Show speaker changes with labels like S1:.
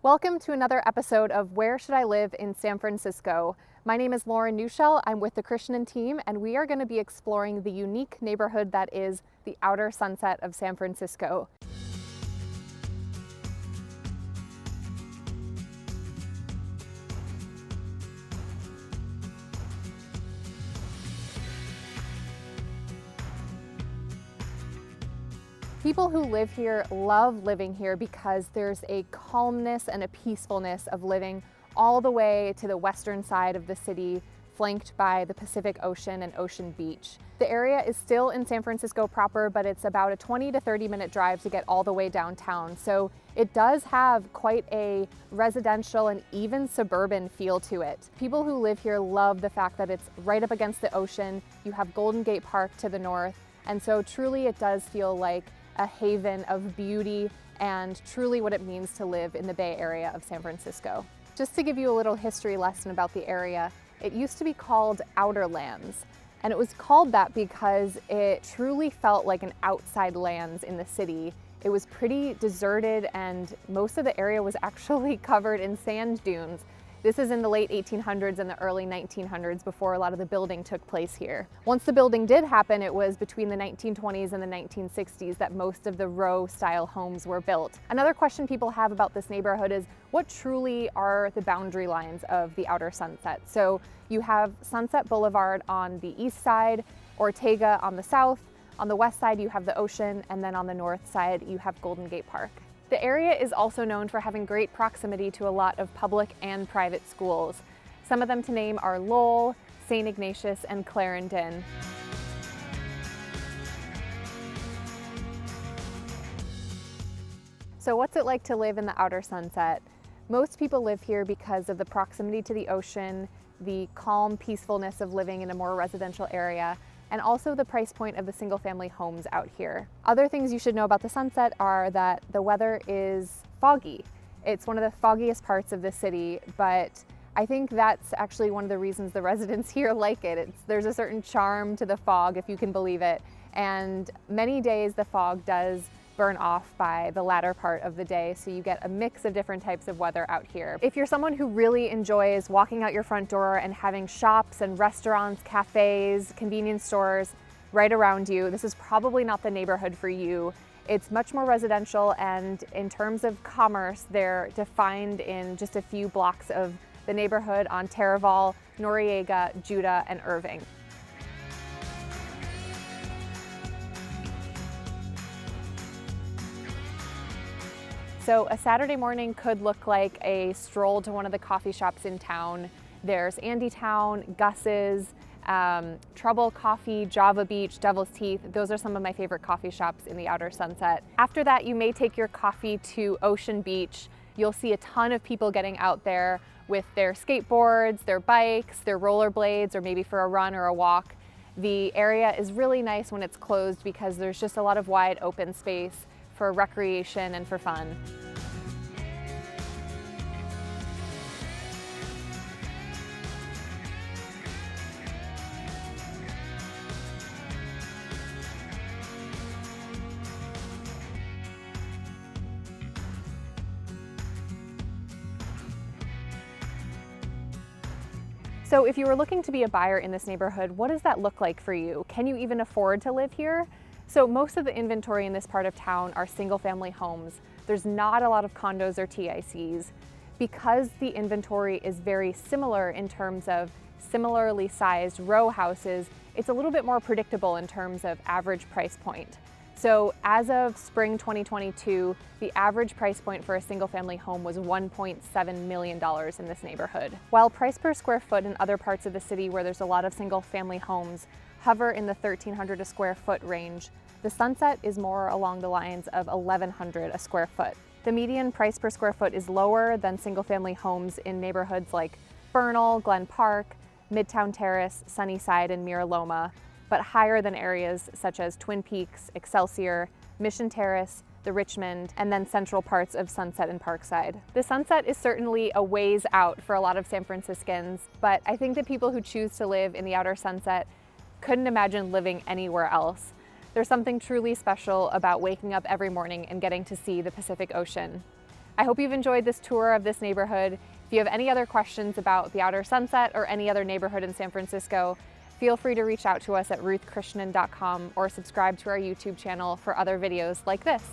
S1: Welcome to another episode of Where Should I Live in San Francisco? My name is Lauren Neuschel. I'm with the Krishnan Team, and we are going to be exploring the unique neighborhood that is the Outer Sunset of San Francisco. People who live here love living here because there's a calmness and a peacefulness of living all the way to the western side of the city, flanked by the Pacific Ocean and Ocean Beach. The area is still in San Francisco proper, but it's about a 20 to 30 minute drive to get all the way downtown. So it does have quite a residential and even suburban feel to it. People who live here love the fact that it's right up against the ocean. You have Golden Gate Park to the north. And so truly it does feel like a haven of beauty and truly what it means to live in the Bay Area of San Francisco. Just to give you a little history lesson about the area, it used to be called Outer Lands, and it was called that because it truly felt like an outside lands in the city. It was pretty deserted and most of the area was actually covered in sand dunes. This is in the late 1800s and the early 1900s before a lot of the building took place here. Once the building did happen, it was between the 1920s and the 1960s that most of the row style homes were built. Another question people have about this neighborhood is what truly are the boundary lines of the Outer Sunset? So you have Sunset Boulevard on the east side, Ortega on the south, on the west side you have the ocean, and then on the north side you have Golden Gate Park. The area is also known for having great proximity to a lot of public and private schools. Some of them to name are Lowell, St. Ignatius, and Clarendon. So what's it like to live in the Outer Sunset? Most people live here because of the proximity to the ocean, the calm peacefulness of living in a more residential area, and also the price point of the single-family homes out here. Other things you should know about the Sunset are that the weather is foggy. It's one of the foggiest parts of the city, but I think that's actually one of the reasons the residents here like it. There's a certain charm to the fog, if you can believe it, and many days the fog does burn off by the latter part of the day, so you get a mix of different types of weather out here. If you're someone who really enjoys walking out your front door and having shops and restaurants, cafes, convenience stores right around you, this is probably not the neighborhood for you. It's much more residential, and in terms of commerce, they're defined in just a few blocks of the neighborhood on Taraval, Noriega, Judah, and Irving. So a Saturday morning could look like a stroll to one of the coffee shops in town. There's Andy Town, Gus's, Trouble Coffee, Java Beach, Devil's Teeth. Those are some of my favorite coffee shops in the Outer Sunset. After that, you may take your coffee to Ocean Beach. You'll see a ton of people getting out there with their skateboards, their bikes, their rollerblades, or maybe for a run or a walk. The area is really nice when it's closed because there's just a lot of wide open space for recreation and for fun. So if you were looking to be a buyer in this neighborhood, what does that look like for you? Can you even afford to live here? So most of the inventory in this part of town are single-family homes. There's not a lot of condos or TICs. Because the inventory is very similar in terms of similarly sized row houses, it's a little bit more predictable in terms of average price point. So as of spring 2022, the average price point for a single-family home was $1.7 million in this neighborhood. While price per square foot in other parts of the city where there's a lot of single-family homes hover in the $1,300 a square foot range, the Sunset is more along the lines of $1,100 a square foot. The median price per square foot is lower than single-family homes in neighborhoods like Bernal, Glen Park, Midtown Terrace, Sunnyside, and Mira Loma, but higher than areas such as Twin Peaks, Excelsior, Mission Terrace, the Richmond, and then central parts of Sunset and Parkside. The Sunset is certainly a ways out for a lot of San Franciscans, but I think that people who choose to live in the Outer Sunset couldn't imagine living anywhere else. There's something truly special about waking up every morning and getting to see the Pacific Ocean. I hope you've enjoyed this tour of this neighborhood. If you have any other questions about the Outer Sunset or any other neighborhood in San Francisco, feel free to reach out to us at ruthkrishnan.com or subscribe to our YouTube channel for other videos like this.